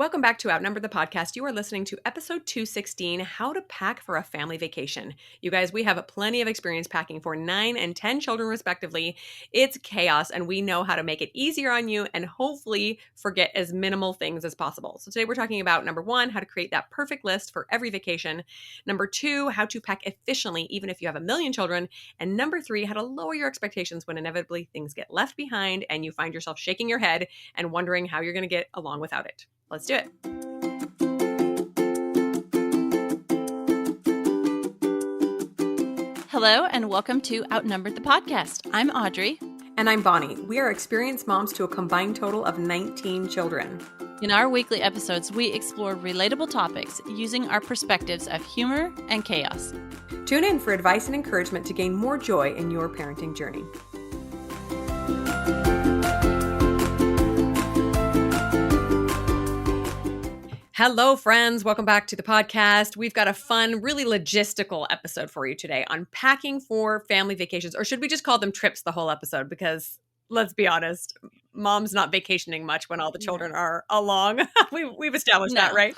Welcome back to Outnumbered the podcast. You are listening to episode 216, How to Pack for a Family Vacation. You guys, we have plenty of experience packing for 9 and 10 children respectively. It's chaos, and we know how to make it easier on you and hopefully forget as minimal things as possible. So today we're talking about number 1, how to create that perfect list for every vacation. Number 2, how to pack efficiently even if you have a million children. And number 3, how to lower your expectations when inevitably things get left behind and you find yourself shaking your head and wondering how you're going to get along without it. Let's do it. Hello and welcome to Outnumbered the podcast. I'm Audrey. And I'm Bonnie. We are experienced moms to a combined total of 19 children. In our weekly episodes, we explore relatable topics using our perspectives of humor and chaos. Tune in for advice and encouragement to gain more joy in your parenting journey. Hello, friends. Welcome back to the podcast. We've got a fun, really logistical episode for you today on packing for family vacations, or should we just call them trips the whole episode? Because let's be honest, mom's not vacationing much when all the children are along. We've established that, right?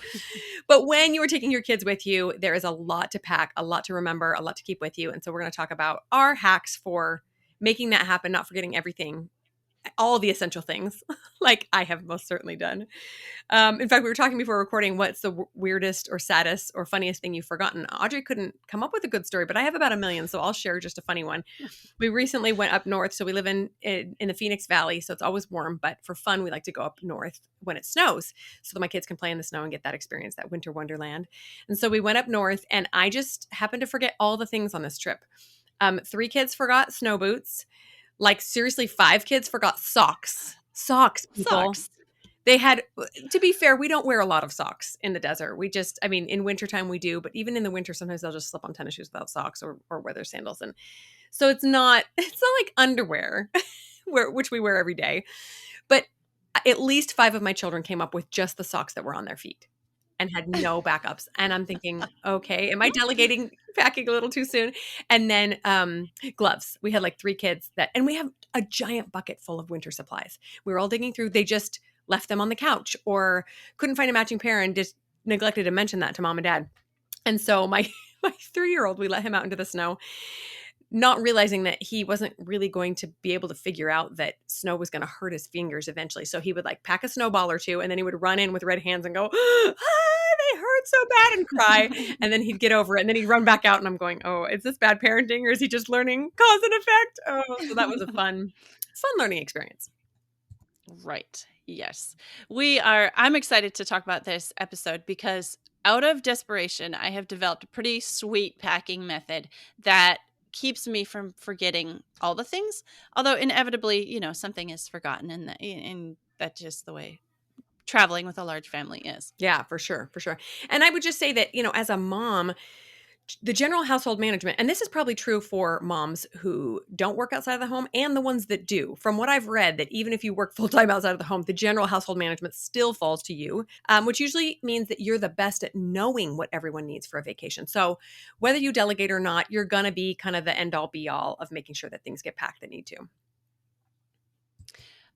But when you are taking your kids with you, there is a lot to pack, a lot to remember, a lot to keep with you. And so we're going to talk about our hacks for making that happen, not forgetting everything, all the essential things, like I have most certainly done. In fact, we were talking before recording, what's the weirdest or saddest or funniest thing you've forgotten? Audrey couldn't come up with a good story, but I have about a million, so I'll share just a funny one. We recently went up north, so we live in the Phoenix Valley, so it's always warm, but for fun, we like to go up north when it snows so that my kids can play in the snow and get that experience, that winter wonderland. And so we went up north, and I just happened to forget all the things on this trip. 3 kids forgot snow boots. Like, seriously, 5 kids forgot socks. Socks, people. Socks. They had, to be fair, we don't wear a lot of socks in the desert. We just, in wintertime we do, but even in the winter, sometimes they'll just slip on tennis shoes without socks or wear their sandals. And so it's not like underwear, which we wear every day. But at least 5 of my children came up with just the socks that were on their feet and had no backups. And I'm thinking, okay, am I delegating packing a little too soon? And then gloves. We had like 3 kids and we have a giant bucket full of winter supplies. We were all digging through. They just left them on the couch or couldn't find a matching pair and just neglected to mention that to mom and dad. And so my 3-year-old, we let him out into the snow, not realizing that he wasn't really going to be able to figure out that snow was going to hurt his fingers eventually. So he would like pack a snowball or 2, and then he would run in with red hands and go, they hurt so bad, and cry. And then he'd get over it, and then he'd run back out, and I'm going, oh, is this bad parenting, or is he just learning cause and effect? Oh, so that was a fun learning experience. Right. Yes. I'm excited to talk about this episode because out of desperation, I have developed a pretty sweet packing method that keeps me from forgetting all the things. Although inevitably, something is forgotten, and that's just the way traveling with a large family is. Yeah, for sure. And I would just say that, as a mom, the general household management, and this is probably true for moms who don't work outside of the home and the ones that do. From what I've read, that even if you work full-time outside of the home, the general household management still falls to you, which usually means that you're the best at knowing what everyone needs for a vacation. So whether you delegate or not, you're going to be kind of the end-all be-all of making sure that things get packed that need to.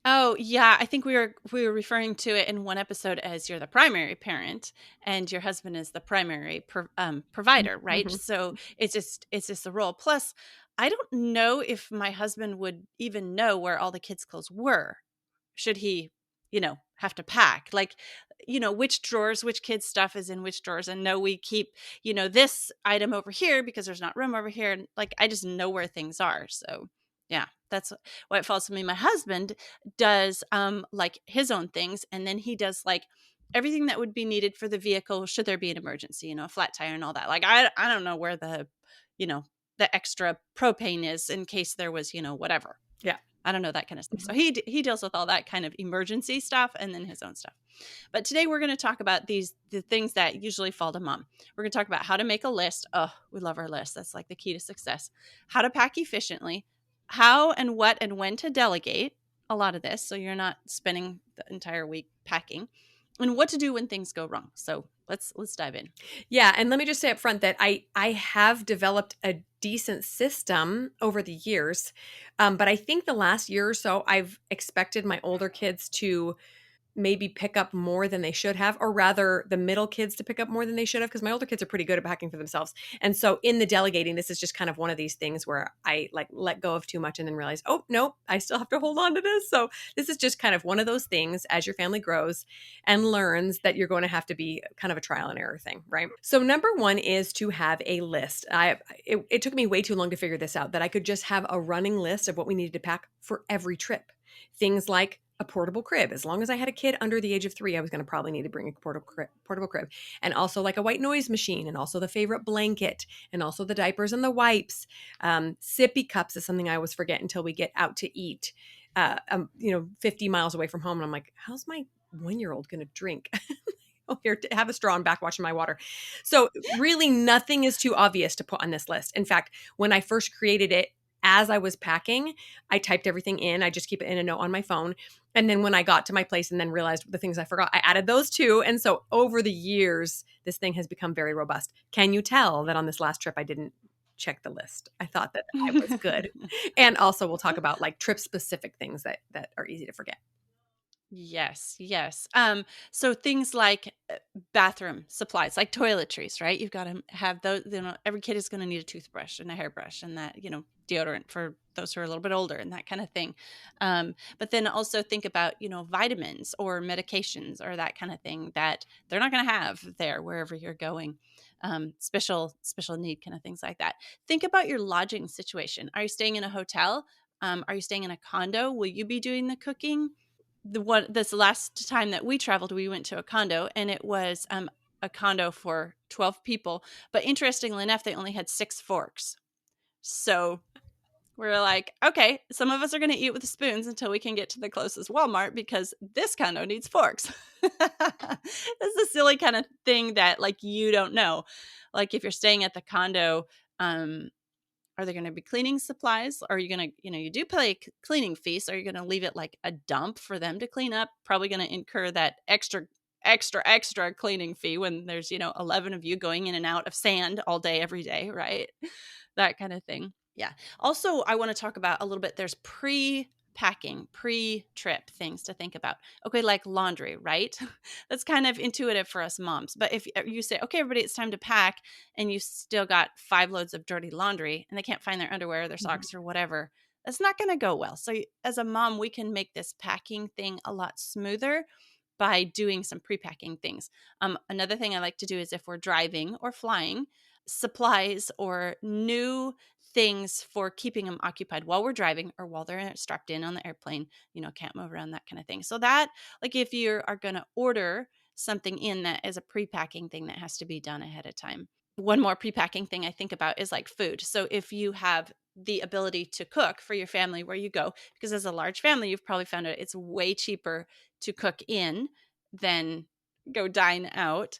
Oh, yeah. I think we were referring to it in one episode as you're the primary parent and your husband is the primary provider, right? Mm-hmm. So it's just the role. Plus, I don't know if my husband would even know where all the kids' clothes were. Should he, have to pack? Like, which drawers, which kids' stuff is in which drawers. And no, we keep, this item over here because there's not room over here. And like, I just know where things are. So yeah, that's why it falls to me. My husband does like his own things, and then he does like everything that would be needed for the vehicle should there be an emergency, a flat tire and all that. Like I don't know where the extra propane is in case there was, whatever. Yeah. I don't know, that kind of stuff. So he deals with all that kind of emergency stuff and then his own stuff. But today we're going to talk about the things that usually fall to mom. We're going to talk about how to make a list. Oh, we love our list. That's like the key to success. How to pack efficiently. How and what and when to delegate a lot of this so you're not spending the entire week packing, and what to do when things go wrong. So let's dive in. Yeah, and let me just say up front that I have developed a decent system over the years, but I think the last year or so I've expected my older kids to maybe pick up more than they should have, or rather the middle kids to pick up more than they should have, because my older kids are pretty good at packing for themselves. And so in the delegating, this is just kind of one of these things where I like let go of too much and then realize, oh, nope, I still have to hold on to this. So this is just kind of one of those things as your family grows and learns that you're going to have to be kind of a trial and error thing, right? So number one is to have a list. It took me way too long to figure this out, that I could just have a running list of what we needed to pack for every trip. Things like a portable crib. As long as I had a kid under the age of 3, I was going to probably need to bring a portable crib, and also like a white noise machine, and also the favorite blanket, and also the diapers and the wipes. Sippy cups is something I always forget until we get out to eat. 50 miles away from home, and I'm like, how's my 1-year-old going to drink? Oh, here, have a straw and back watching my water. So really nothing is too obvious to put on this list. In fact, when I first created it, as I was packing, I typed everything in. I just keep it in a note on my phone. And then when I got to my place and then realized the things I forgot, I added those too. And so over the years, this thing has become very robust. Can you tell that on this last trip, I didn't check the list? I thought that I was good. And also we'll talk about like trip specific things that are easy to forget. Yes, yes. So things like bathroom supplies, like toiletries, right? You've got to have those. Every kid is going to need a toothbrush and a hairbrush, and that, deodorant for those who are a little bit older, and that kind of thing. But then also think about, vitamins or medications or that kind of thing that they're not going to have there wherever you're going. Special need kind of things like that. Think about your lodging situation. Are you staying in a hotel? Are you staying in a condo? Will you be doing the cooking? This last time that we traveled, we went to a condo, and it was a condo for 12 people. But interestingly enough, they only had 6 forks. So we're like, okay, some of us are going to eat with spoons until we can get to the closest Walmart, because this condo needs forks. That's a silly kind of thing that, like, you don't know. Like, if you're staying at the condo, are there going to be cleaning supplies? Are you going to, you do pay a cleaning fee. So are you going to leave it like a dump for them to clean up? Probably going to incur that extra cleaning fee when there's, 11 of you going in and out of sand all day, every day, right? That kind of thing. Yeah. Also, I want to talk about a little bit, there's pre-packing, pre-trip things to think about. Okay, like laundry, right? That's kind of intuitive for us moms. But if you say, okay, everybody, it's time to pack, and you still got 5 loads of dirty laundry and they can't find their underwear, their socks, or whatever, that's not going to go well. So as a mom, we can make this packing thing a lot smoother by doing some pre-packing things. Another thing I like to do is, if we're driving or flying, supplies or new things for keeping them occupied while we're driving or while they're strapped in on the airplane, can't move around, that kind of thing. So that, like, if you are going to order something in, that is a pre-packing thing that has to be done ahead of time. One more pre-packing thing I think about is like food. So if you have the ability to cook for your family where you go, because as a large family, you've probably found out it's way cheaper to cook in than go dine out.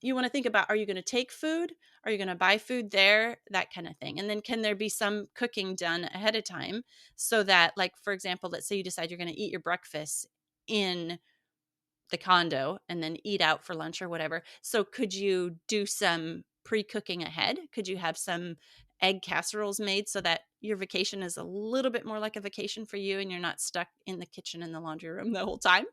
You want to think about, are you going to take food? Are you going to buy food there? That kind of thing. And then can there be some cooking done ahead of time, so that, like, for example, let's say you decide you're going to eat your breakfast in the condo and then eat out for lunch or whatever. So could you do some pre-cooking ahead? Could you have some egg casseroles made so that your vacation is a little bit more like a vacation for you, and you're not stuck in the kitchen and the laundry room the whole time?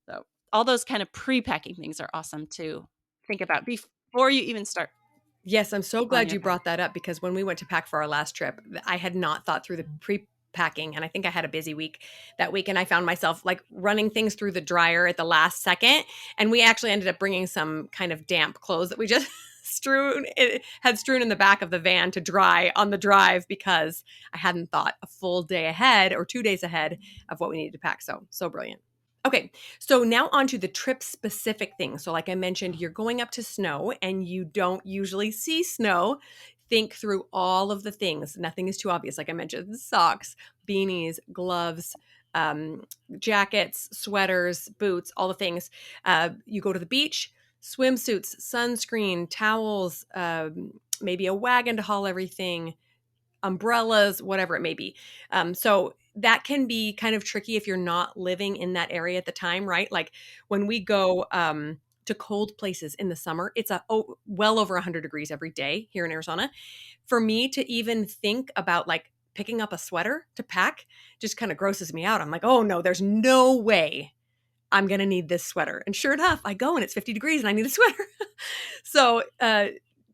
So all those kind of pre-packing things are awesome to think about before you even start. Yes, I'm so on glad your you pack. brought that up, because when we went to pack for our last trip, I had not thought through the pre-packing, and I think I had a busy week that week, and I found myself like running things through the dryer at the last second, and we actually ended up bringing some kind of damp clothes that we just had strewn in the back of the van to dry on the drive, because I hadn't thought a full day ahead or 2 days ahead of what we needed to pack. So brilliant. Okay, so now on to the trip specific things. So like I mentioned, you're going up to snow and you don't usually see snow. Think through all of the things. Nothing is too obvious. Like I mentioned, socks, beanies, gloves, jackets, sweaters, boots, all the things. You go to the beach, swimsuits, sunscreen, towels, maybe a wagon to haul everything, umbrellas, whatever it may be. So that can be kind of tricky if you're not living in that area at the time, right? Like when we go to cold places in the summer, it's well over 100 degrees every day here in Arizona. For me to even think about like picking up a sweater to pack just kind of grosses me out. I'm like, oh no, there's no way I'm going to need this sweater. And sure enough, I go and it's 50 degrees and I need a sweater. So,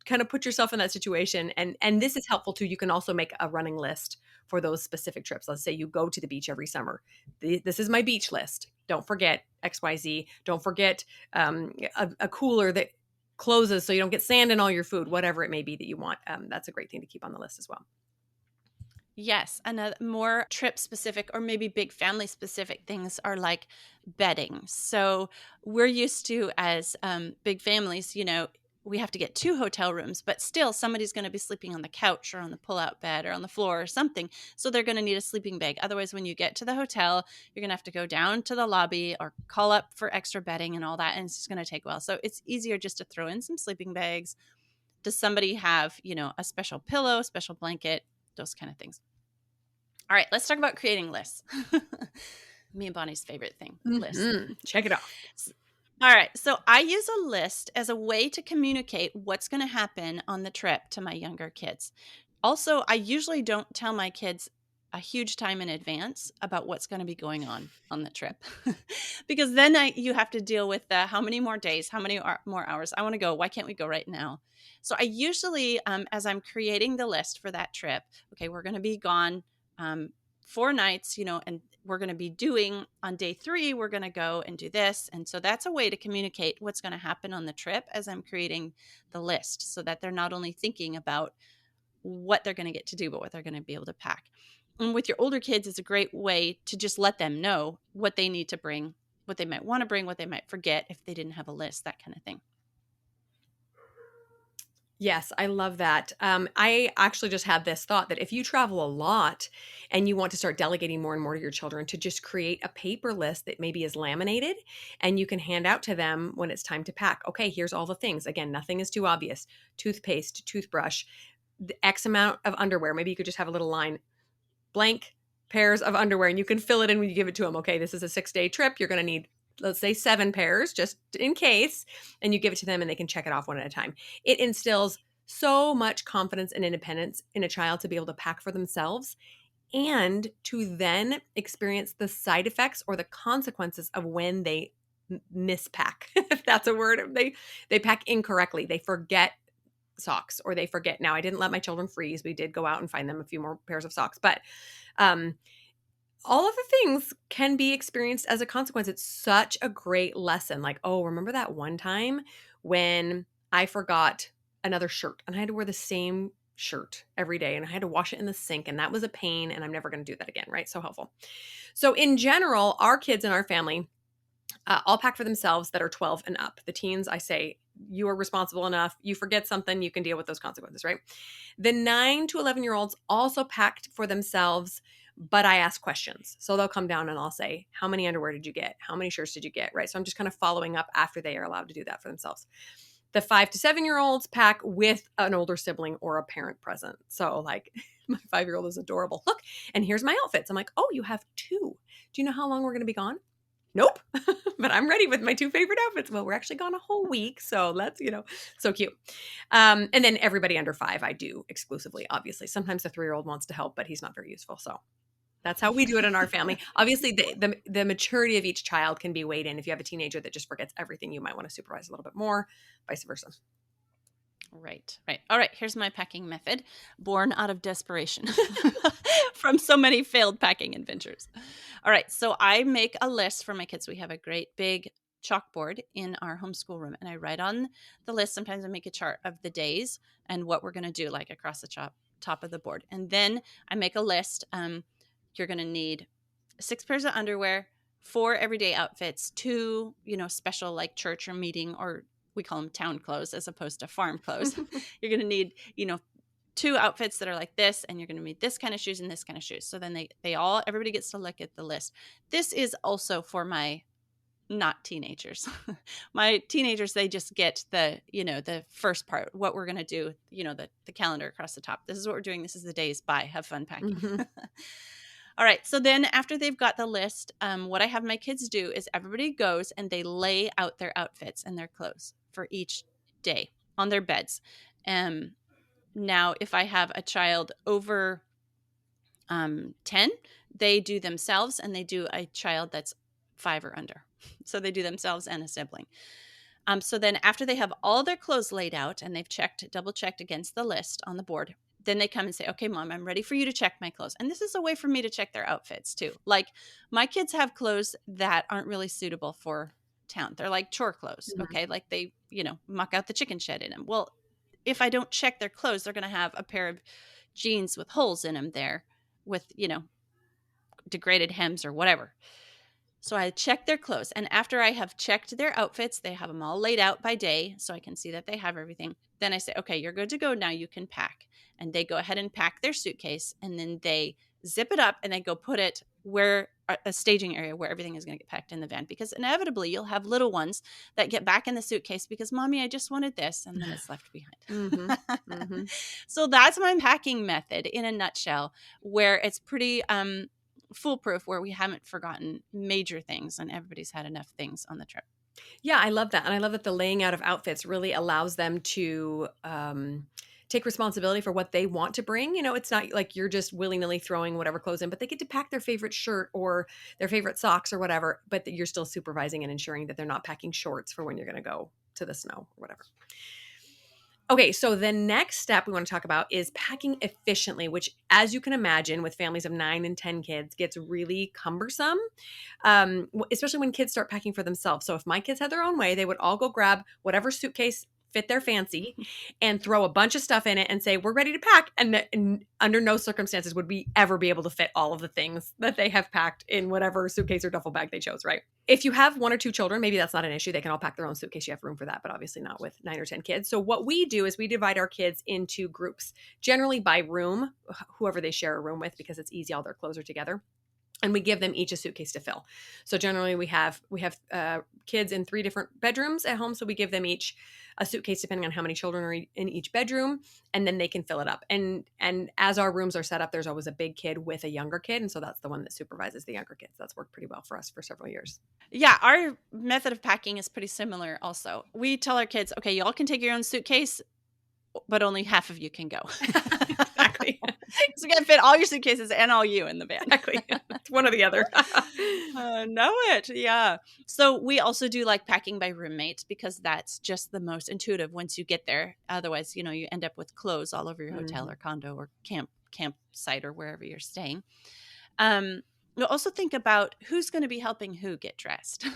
kind of put yourself in that situation. And this is helpful too. You can also make a running list for those specific trips. Let's say you go to the beach every summer. This is my beach list. Don't forget XYZ. Don't forget a cooler that closes so you don't get sand in all your food, whatever it may be that you want. That's a great thing to keep on the list as well. Yes, another more trip specific or maybe big family specific things are like bedding. So we're used to as big families, we have to get 2 hotel rooms, but still somebody's going to be sleeping on the couch or on the pull-out bed or on the floor or something. So they're going to need a sleeping bag. Otherwise, when you get to the hotel, you're going to have to go down to the lobby or call up for extra bedding and all that. And it's just going to take a while. So it's easier just to throw in some sleeping bags. Does somebody have, a special pillow, special blanket, those kind of things? All right, let's talk about creating lists. Me and Bonnie's favorite thing, lists. Check it off. All right, so I use a list as a way to communicate what's going to happen on the trip to my younger kids. Also, I usually don't tell my kids a huge time in advance about what's going to be going on the trip because then you have to deal with the how many more days, how many more hours. I want to go. Why can't we go right now? So I usually, as I'm creating the list for that trip, okay, we're going to be gone 4 nights, and we're going to be doing on day 3, we're going to go and do this. And so that's a way to communicate what's going to happen on the trip as I'm creating the list so that they're not only thinking about what they're going to get to do, but what they're going to be able to pack. And with your older kids, it's a great way to just let them know what they need to bring, what they might want to bring, what they might forget if they didn't have a list, that kind of thing. Yes, I love that. I actually just had this thought that if you travel a lot and you want to start delegating more and more to your children, to just create a paper list that maybe is laminated and you can hand out to them when it's time to pack. Okay, here's all the things. Again, nothing is too obvious. Toothpaste, toothbrush, the X amount of underwear. Maybe you could just have a little line, blank pairs of underwear, and you can fill it in when you give it to them. Okay, this is a 6-day trip. You're going to need, let's say, 7 pairs just in case, and you give it to them and they can check it off one at a time. It instills so much confidence and independence in a child to be able to pack for themselves and to then experience the side effects or the consequences of when they mispack, if that's a word. They pack incorrectly. They forget socks or they forget. Now, I didn't let my children freeze. We did go out and find them a few more pairs of socks, but all of the things can be experienced as a consequence. It's such a great lesson. Like, oh, remember that one time when I forgot another shirt and I had to wear the same shirt every day and I had to wash it in the sink and that was a pain and I'm never going to do that again, right? So helpful. So in general, our kids in our family all pack for themselves that are 12 and up. The teens, I say, you are responsible enough. You forget something, you can deal with those consequences, right? The 9 to 11-year-olds also packed for themselves, but I ask questions. So they'll come down and I'll say, how many underwear did you get? How many shirts did you get? Right? So I'm just kind of following up after they are allowed to do that for themselves. The 5 to 7-year-olds pack with an older sibling or a parent present. So like my 5-year-old is adorable. Look, and here's my outfits. I'm like, oh, you have 2. Do you know how long we're going to be gone? Nope. But I'm ready with my 2 favorite outfits. Well, we're actually gone a whole week. So let's, so cute. And then everybody under 5, I do exclusively, obviously. Sometimes the 3-year-old wants to help, but he's not very useful. So that's how we do it in our family. Obviously, the maturity of each child can be weighed in. If you have a teenager that just forgets everything, you might want to supervise a little bit more, vice versa. Right. All right. Here's my packing method, born out of desperation from so many failed packing adventures. All right. So I make a list for my kids. We have a great big chalkboard in our homeschool room, and I write on the list. Sometimes I make a chart of the days and what we're going to do, like across the top of the board. And then I make a list. You're going to need 6 pairs of underwear, 4 everyday outfits, 2, special like church or meeting, or we call them town clothes as opposed to farm clothes. You're going to need, 2 outfits that are like this, and you're going to need this kind of shoes and this kind of shoes. So then everybody gets to look at the list. This is also for my not teenagers. My teenagers, they just get the first part, what we're going to do, the calendar across the top. This is what we're doing. This is the days. Bye. Have fun packing. Mm-hmm. All right. So then after they've got the list, what I have my kids do is everybody goes and they lay out their outfits and their clothes for each day on their beds. Now, if I have a child over 10, they do themselves, and they do a child that's 5 or under. So they do themselves and a sibling. So then after they have all their clothes laid out and they've double checked against the list on the board, then they come and say, okay, Mom, I'm ready for you to check my clothes. And this is a way for me to check their outfits too. Like, my kids have clothes that aren't really suitable for town. They're like chore clothes. Mhm. Okay. Like they, muck out the chicken shed in them. Well, if I don't check their clothes, they're going to have a pair of jeans with holes in them there with, degraded hems or whatever. So I check their clothes. And after I have checked their outfits, they have them all laid out by day so I can see that they have everything. Then I say, okay, you're good to go now. You can pack. And they go ahead and pack their suitcase, and then they zip it up and they go put it where a staging area where everything is going to get packed in the van, because inevitably you'll have little ones that get back in the suitcase because, Mommy, I just wanted this. And then it's left behind. Mm-hmm. Mm-hmm. So that's my packing method in a nutshell, where it's pretty foolproof, where we haven't forgotten major things and everybody's had enough things on the trip. Yeah, I love that. And I love that the laying out of outfits really allows them to take responsibility for what they want to bring. It's not like you're just willy-nilly throwing whatever clothes in, but they get to pack their favorite shirt or their favorite socks or whatever, but that you're still supervising and ensuring that they're not packing shorts for when you're going to go to the snow or whatever. Okay, so the next step we want to talk about is packing efficiently, which, as you can imagine, with families of 9 and 10 kids, gets really cumbersome, especially when kids start packing for themselves. So if my kids had their own way, they would all go grab whatever suitcase fit their fancy and throw a bunch of stuff in it and say, we're ready to pack. And under no circumstances would we ever be able to fit all of the things that they have packed in whatever suitcase or duffel bag they chose, right? If you have 1 or 2 children, maybe that's not an issue. They can all pack their own suitcase. You have room for that, but obviously not with 9 or 10 kids. So what we do is we divide our kids into groups, generally by room, whoever they share a room with, because it's easy. All their clothes are together. And we give them each a suitcase to fill. So generally we have kids in 3 different bedrooms at home. So we give them each a suitcase depending on how many children are in each bedroom, and then they can fill it up. And as our rooms are set up, there's always a big kid with a younger kid. And so that's the one that supervises the younger kids. That's worked pretty well for us for several years. Yeah, our method of packing is pretty similar also. We tell our kids, okay, y'all can take your own suitcase, but only half of you can go. Exactly. So we got to fit all your suitcases and all you in the van. Exactly. It's one or the other. Know it. Yeah. So we also do like packing by roommate, because that's just the most intuitive once you get there. Otherwise, you end up with clothes all over your hotel or condo or campsite or wherever you're staying. We'll also think about who's going to be helping who get dressed.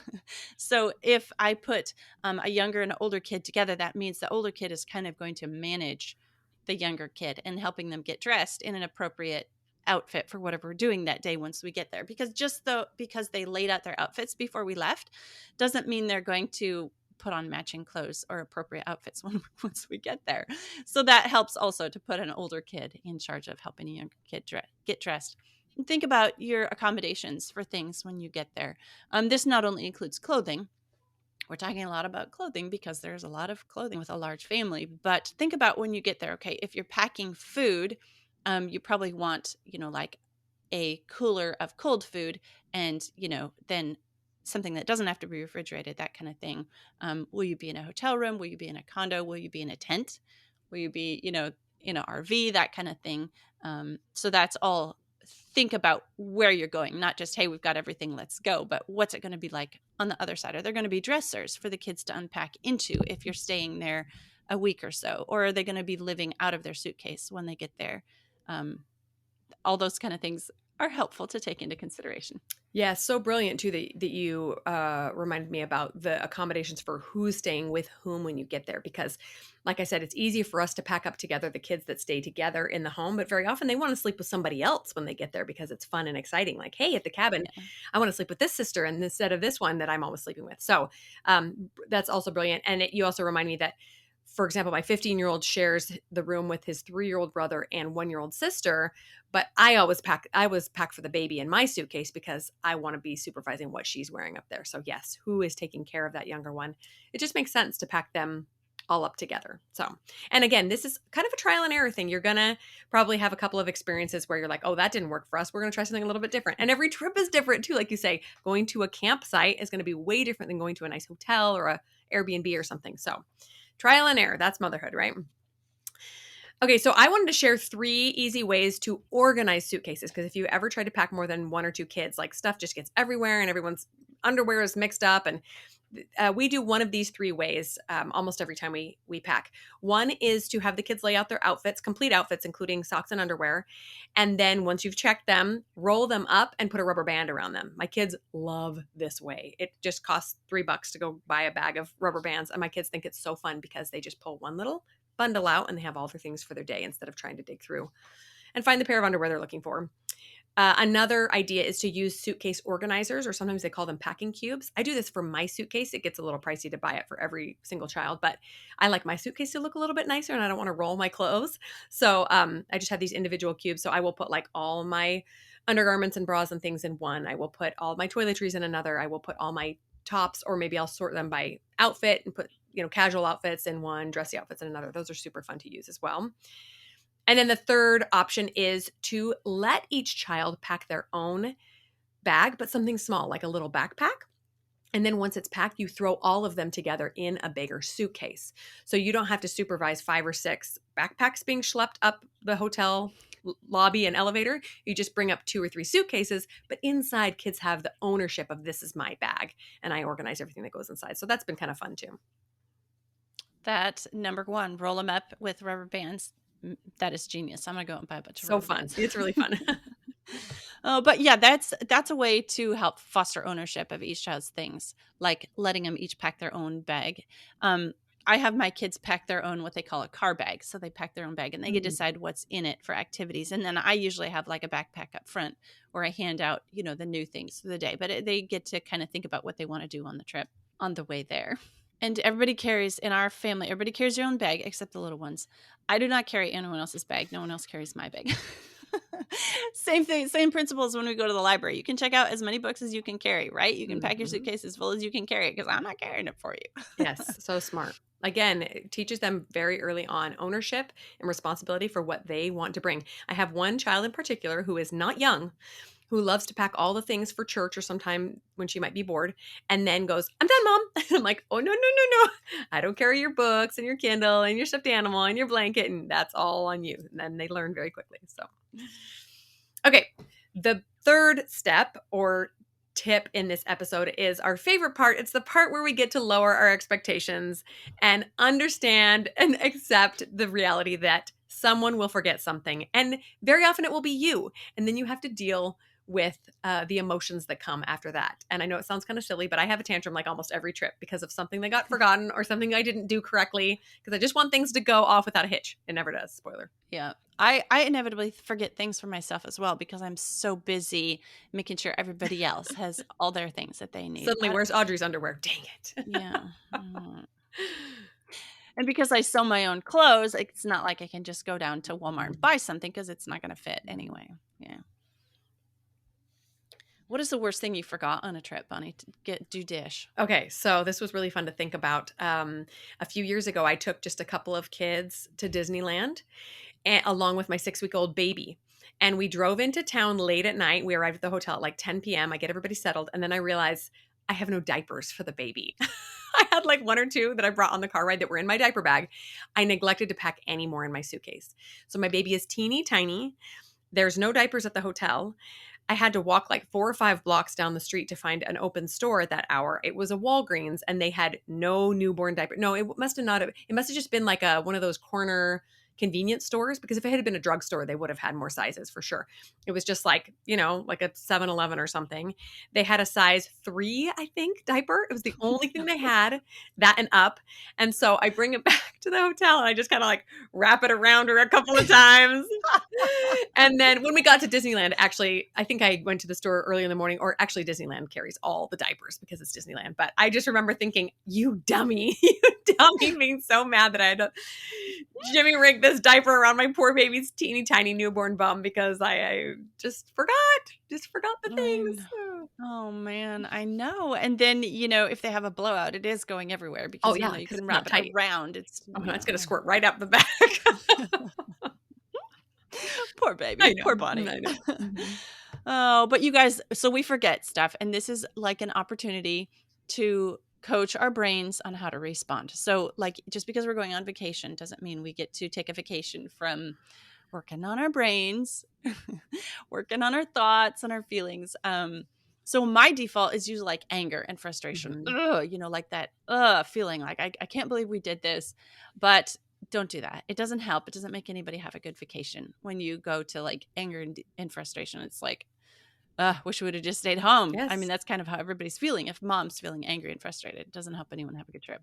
So if I put a younger and an older kid together, that means the older kid is kind of going to manage the younger kid and helping them get dressed in an appropriate outfit for whatever we're doing that day once we get there. Because because they laid out their outfits before we left doesn't mean they're going to put on matching clothes or appropriate outfits once we get there. So that helps also to put an older kid in charge of helping a younger kid get dressed. And think about your accommodations for things when you get there. This not only includes clothing. We're talking a lot about clothing because there's a lot of clothing with a large family. But think about when you get there, okay, if you're packing food, you probably want, like a cooler of cold food and, then something that doesn't have to be refrigerated, that kind of thing. Will you be in a hotel room? Will you be in a condo? Will you be in a tent? Will you be, in an RV, that kind of thing? So that's all. Think about where you're going, not just, hey, we've got everything, let's go, but what's it going to be like on the other side? Are there going to be dressers for the kids to unpack into if you're staying there a week or so? Or are they going to be living out of their suitcase when they get there? All those kind of things are helpful to take into consideration. Yeah, so brilliant too that you reminded me about the accommodations for who's staying with whom when you get there. Because like I said, it's easy for us to pack up together the kids that stay together in the home, but very often they want to sleep with somebody else when they get there because it's fun and exciting. Like, hey, at the cabin, I want to sleep with this sister and instead of this one that I'm always sleeping with. So that's also brilliant. And you also remind me that, for example, my 15-year-old shares the room with his 3-year-old brother and 1-year-old sister, but I always pack for the baby in my suitcase because I want to be supervising what she's wearing up there. So yes, who is taking care of that younger one? It just makes sense to pack them all up together. So, and again, this is kind of a trial and error thing. You're going to probably have a couple of experiences where you're like, oh, that didn't work for us. We're going to try something a little bit different. And every trip is different too. Like you say, going to a campsite is going to be way different than going to a nice hotel or a Airbnb or something. So trial and error, that's motherhood, right? Okay, so I wanted to share 3 easy ways to organize suitcases, because if you ever try to pack more than 1 or 2 kids, like, stuff just gets everywhere and everyone's underwear is mixed up, and we do one of these 3 ways, almost every time we pack. One is to have the kids lay out their outfits, complete outfits, including socks and underwear, and then once you've checked them, roll them up and put a rubber band around them. My kids love this way. It just costs $3 to go buy a bag of rubber bands, and my kids think it's so fun because they just pull one little bundle out and they have all their things for their day instead of trying to dig through and find the pair of underwear they're looking for. Another idea is to use suitcase organizers, or sometimes they call them packing cubes. I do this for my suitcase. It gets a little pricey to buy it for every single child, but I like my suitcase to look a little bit nicer and I don't want to roll my clothes. So I just have these individual cubes. So I will put like all my undergarments and bras and things in one. I will put all my toiletries in another. I will put all my tops, or maybe I'll sort them by outfit and put, casual outfits in one, dressy outfits in another. Those are super fun to use as well. And then the third option is to let each child pack their own bag, but something small, like a little backpack. And then once it's packed, you throw all of them together in a bigger suitcase. So you don't have to supervise 5 or 6 backpacks being schlepped up the hotel lobby and elevator. You just bring up 2 or 3 suitcases, but inside kids have the ownership of, this is my bag, and I organize everything that goes inside. So that's been kind of fun too. That number 1, roll them up with rubber bands. That is genius. I'm gonna go out and buy a bunch of rubber fun. bands. It's really fun. But yeah, that's a way to help foster ownership of each child's things, like letting them each pack their own bag. I have my kids pack their own, what they call a car bag. So they pack their own bag and they get to decide what's in it for activities. And then I usually have like a backpack up front where I hand out, the new things for the day. But they get to kind of think about what they want to do on the trip on the way there. And everybody carries, in our family, everybody carries their own bag except the little ones. I do not carry anyone else's bag. No one else carries my bag. Same thing, same principles when we go to the library. You can check out as many books as you can carry, right? You can pack your suitcase as full as you can carry it, because I'm not carrying it for you. Yes, so smart. Again, it teaches them very early on ownership and responsibility for what they want to bring. I have one child in particular who is not young, who loves to pack all the things for church or sometime when she might be bored, and then goes, "I'm done, Mom." I'm like, "Oh, no, no, no, no. I don't carry your books and your Kindle and your stuffed animal and your blanket, and that's all on you." And then they learn very quickly. So, okay. The third step or tip in this episode is our favorite part. It's the part where we get to lower our expectations and understand and accept the reality that someone will forget something. And very often it will be you. And then you have to deal with the emotions that come after that. And I know it sounds kind of silly, but I have a tantrum like almost every trip because of something that got forgotten or something I didn't do correctly, because I just want things to go off without a hitch. It never does. Spoiler. Yeah. I inevitably forget things for myself as well, because I'm so busy making sure everybody else has all their things that they need. Suddenly, where's Audrey's underwear? Dang it. Yeah. And because I sew my own clothes, it's not like I can just go down to Walmart and buy something, because it's not going to fit anyway. Yeah. What is the worst thing you forgot on a trip, Bonnie? Do dish. Okay, so this was really fun to think about. A few years ago, I took just a couple of kids to Disneyland, along with my 6-week-old baby. And we drove into town late at night. We arrived at the hotel at like 10 p.m. I get everybody settled. And then I realized I have no diapers for the baby. I had like 1 or 2 that I brought on the car ride that were in my diaper bag. I neglected to pack any more in my suitcase. So my baby is teeny tiny. There's no diapers at the hotel. I had to walk like 4 or 5 blocks down the street to find an open store at that hour. It was a Walgreens, and they had no newborn diaper. No, it must have just been like one of those corner convenience stores, because if it had been a drugstore, they would have had more sizes for sure. It was just like, like a 7-Eleven or something. They had a size 3, I think, diaper. It was the only thing they had, that and up. And so I bring it back to the hotel and I just kind of like wrap it around her a couple of times. And then when we got to Disneyland, actually, I think I went to the store early in the morning, or actually Disneyland carries all the diapers because it's Disneyland. But I just remember thinking, you dummy, being so mad that I had to Jimmy rig this diaper around my poor baby's teeny tiny newborn bum, because I just forgot the things. Oh man, I know. And then, if they have a blowout, it is going everywhere, because you can wrap it around. It's going to squirt right out the back. Poor baby. Poor Bonnie. I know. Mm-hmm. Oh, but you guys, so we forget stuff, and this is like an opportunity to coach our brains on how to respond. So like, just because we're going on vacation doesn't mean we get to take a vacation from working on our brains, working on our thoughts and our feelings. So my default is usually like anger and frustration. Mhm. Ugh, like that feeling like I can't believe we did this. But don't do that. It doesn't help. It doesn't make anybody have a good vacation when you go to like anger and frustration. It's like, wish we would have just stayed home. I mean, Yes. that's kind of how everybody's feeling. If mom's feeling angry and frustrated, it doesn't help anyone have a good trip.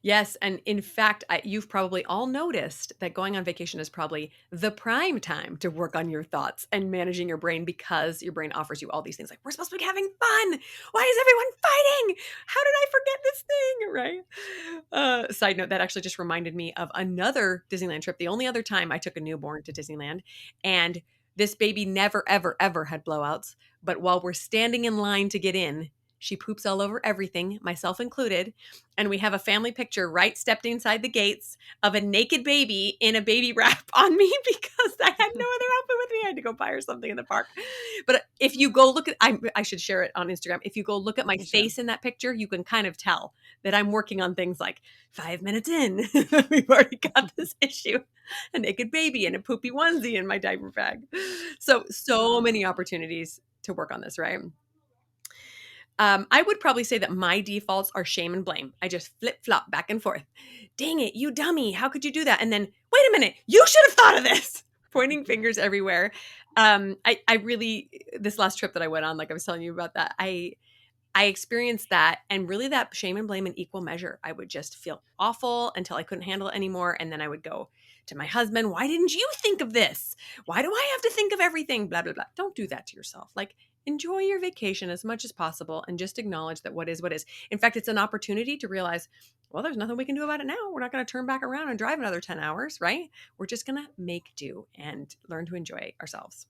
Yes, and in fact, you've probably all noticed that going on vacation is probably the prime time to work on your thoughts and managing your brain because your brain offers you all these things like, we're supposed to be having fun. Why is everyone fighting? How did I forget this thing? Right? Side note, that actually just reminded me of another Disneyland trip. The only other time I took a newborn to Disneyland, and this baby never, ever, ever had blowouts. But while we're standing in line to get in, she poops all over everything, myself included. And we have a family picture right stepped inside the gates of a naked baby in a baby wrap on me because I had no other outfit with me. I had to go buy her something in the park. But if you go look at, I should share it on Instagram. If you go look at my You should. face in that picture, you can kind of tell that I'm working on things like 5 minutes in. We've already got this issue. A naked baby and a poopy onesie in my diaper bag. So Oh. many opportunities to work on this, right? I would probably say that my defaults are shame and blame. I just flip flop back and forth. Dang it, you dummy. How could you do that? And then, wait a minute, you should have thought of this. Pointing fingers everywhere. I really, this last trip that I went on, like I was telling you about that, I experienced that, and really that shame and blame in equal measure. I would just feel awful until I couldn't handle it anymore. And then I would go to my husband, why didn't you think of this? Why do I have to think of everything? Blah, blah, blah. Don't do that to yourself. Like, enjoy your vacation as much as possible and just acknowledge that what is what is. In fact, it's an opportunity to realize, well, there's nothing we can do about it now. We're not going to turn back around and drive another 10 hours, right? We're just going to make do and learn to enjoy ourselves.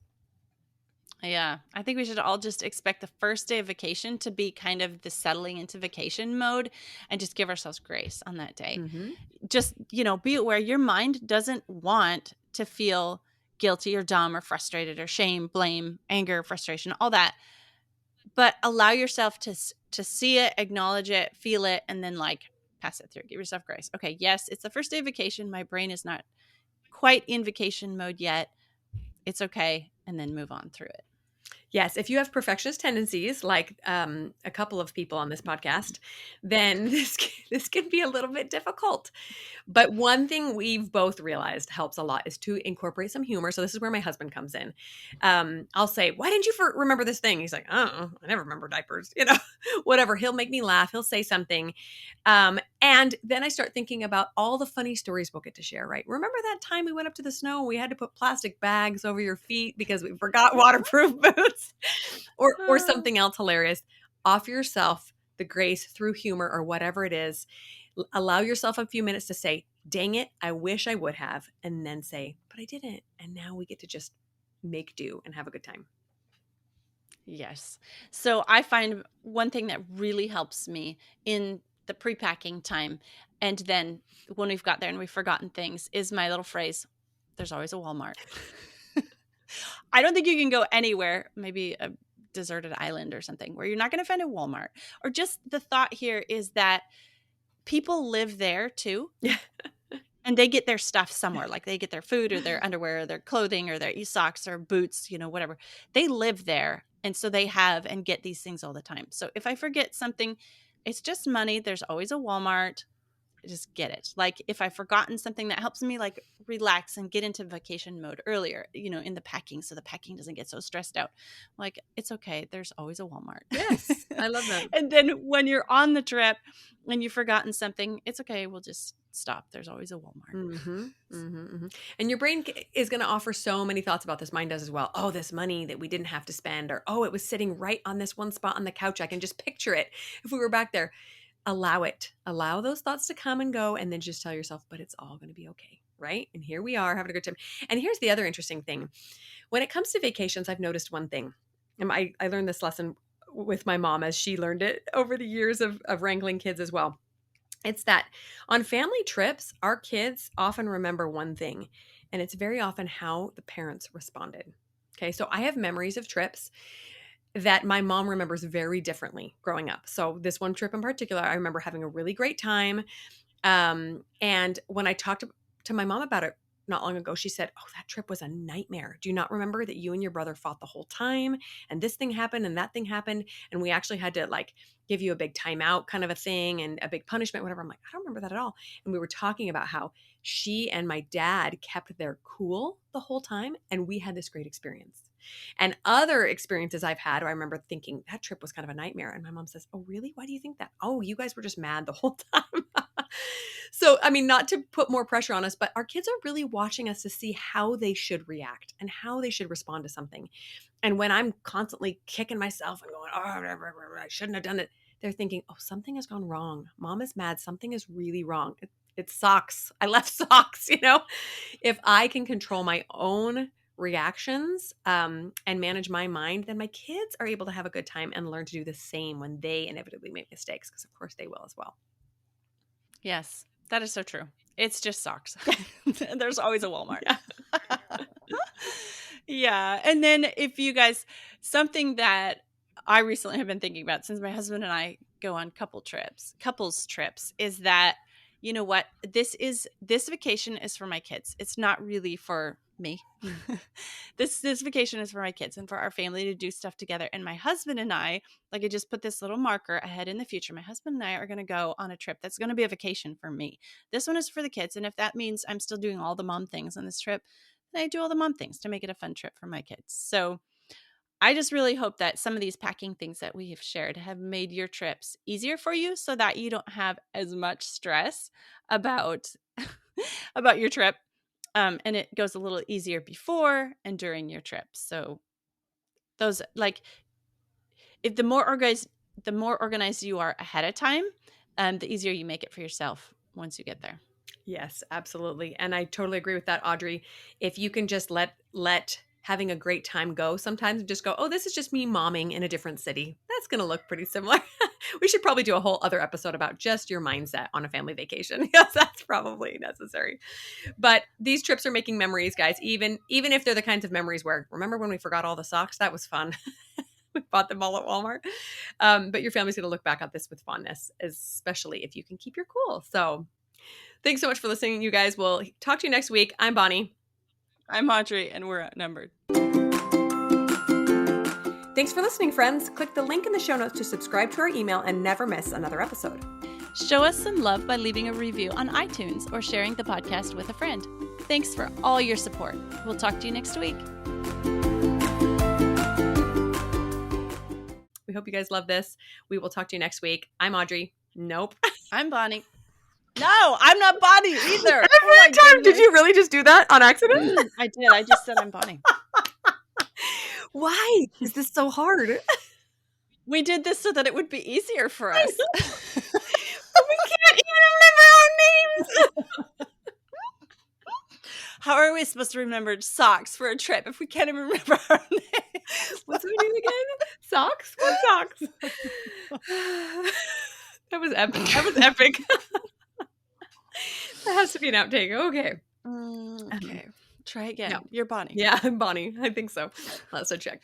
Yeah, I think we should all just expect the first day of vacation to be kind of the settling into vacation mode and just give ourselves grace on that day. Mm-hmm. Just, be aware your mind doesn't want to feel guilty or dumb or frustrated or shame, blame, anger, frustration, all that. But allow yourself to see it, acknowledge it, feel it, and then like pass it through. Give yourself grace. Okay, yes, it's the first day of vacation. My brain is not quite in vacation mode yet. It's okay, and then move on through it. Yes, if you have perfectionist tendencies, like a couple of people on this podcast, then this can be a little bit difficult. But one thing we've both realized helps a lot is to incorporate some humor. So this is where my husband comes in. I'll say, "Why didn't you remember this thing?" He's like, "Oh, I never remember diapers." Whatever. He'll make me laugh. He'll say something, and then I start thinking about all the funny stories we'll get to share. Right? Remember that time we went up to the snow and we had to put plastic bags over your feet because we forgot waterproof boots, or something else hilarious. Offer yourself the grace through humor or whatever it is. Allow yourself a few minutes to say, dang it, I wish I would have. And then say, but I didn't. And now we get to just make do and have a good time. Yes. So I find one thing that really helps me in the pre-packing time, and then when we've got there and we've forgotten things, is my little phrase, there's always a Walmart. I don't think you can go anywhere, maybe a deserted island or something, where you're not going to find a Walmart. Or just the thought here is that people live there too. Yeah. And they get their stuff somewhere, like they get their food or their underwear or their clothing or their socks or boots, whatever. They live there. And so they have and get these things all the time. So if I forget something, it's just money. There's always a Walmart. Just get it. Like if I've forgotten something that helps me like relax and get into vacation mode earlier, in the packing, so the packing doesn't get so stressed out. Like, it's okay. There's always a Walmart. Yes, I love that. And then when you're on the trip and you've forgotten something, it's okay. We'll just stop. There's always a Walmart. Mm-hmm, mm-hmm, mm-hmm. And your brain is going to offer so many thoughts about this. Mine does as well. Oh, this money that we didn't have to spend, or oh, it was sitting right on this one spot on the couch. I can just picture it if we were back there. Allow it. Allow those thoughts to come and go, and then just tell yourself, but it's all going to be okay, right? And here we are having a good time. And here's the other interesting thing. When it comes to vacations, I've noticed one thing. And I learned this lesson with my mom as she learned it over the years of wrangling kids as well. It's that on family trips, our kids often remember one thing, and it's very often how the parents responded. Okay, so I have memories of trips that my mom remembers very differently growing up. So this one trip in particular, I remember having a really great time. And when I talked to my mom about it not long ago, she said, "Oh, that trip was a nightmare. Do you not remember that you and your brother fought the whole time? And this thing happened and that thing happened. And we actually had to like give you a big timeout kind of a thing and a big punishment, whatever." I'm like, I don't remember that at all. And we were talking about how she and my dad kept their cool the whole time. And we had this great experience. And other experiences I've had, I remember thinking that trip was kind of a nightmare. And my mom says, "Oh, really? Why do you think that?" "Oh, you guys were just mad the whole time." So, I mean, not to put more pressure on us, but our kids are really watching us to see how they should react and how they should respond to something. And when I'm constantly kicking myself and going, "Oh, I shouldn't have done it," they're thinking, "Oh, something has gone wrong. Mom is mad. Something is really wrong. It's socks. I left socks." If I can control my own reactions and manage my mind, then my kids are able to have a good time and learn to do the same when they inevitably make mistakes, because of course they will as well. Yes, that is so true. It's just socks. There's always a Walmart. Yeah. Yeah. And then if you guys, something that I recently have been thinking about since my husband and I go on couples trips, is that, you know what, this vacation is for my kids. It's not really for me. This vacation is for my kids and for our family to do stuff together. And my husband and I, like, I just put this little marker ahead in the future. My husband and I are going to go on a trip that's going to be a vacation for me. This one is for the kids. And if that means I'm still doing all the mom things on this trip, then I do all the mom things to make it a fun trip for my kids. So I just really hope that some of these packing things that we have shared have made your trips easier for you, so that you don't have as much stress about about your trip. And it goes a little easier before and during your trip. So those, like, if the more organized you are ahead of time, the easier you make it for yourself once you get there. Yes, absolutely. And I totally agree with that, Audrey. If you can just let having a great time go sometimes, and just go, "Oh, this is just me momming in a different city. That's going to look pretty similar." We should probably do a whole other episode about just your mindset on a family vacation. Yes, that's probably necessary. But these trips are making memories, guys. Even if they're the kinds of memories where, remember when we forgot all the socks? That was fun. We bought them all at Walmart. But your family's going to look back at this with fondness, especially if you can keep your cool. So thanks so much for listening, you guys. We'll talk to you next week. I'm Bonnie. I'm Audrey, and we're Outnumbered. Thanks for listening, friends. Click the link in the show notes to subscribe to our email and never miss another episode. Show us some love by leaving a review on iTunes or sharing the podcast with a friend. Thanks for all your support. We'll talk to you next week. We hope you guys love this. We will talk to you next week. I'm Audrey. Nope. I'm Bonnie. No, I'm not Bonnie either. Every time. Did you really just do that on accident? I did. I just said I'm Bonnie. Why is this so hard? We did this so that it would be easier for us. But we can't even remember our names. How are we supposed to remember socks for a trip if we can't even remember our names? What's our name again? Socks? What socks? That was epic. That was epic. That has to be an outtake. Okay. Okay. Try again. No. You're Bonnie. Yeah, I'm Bonnie. I think so. Let's check.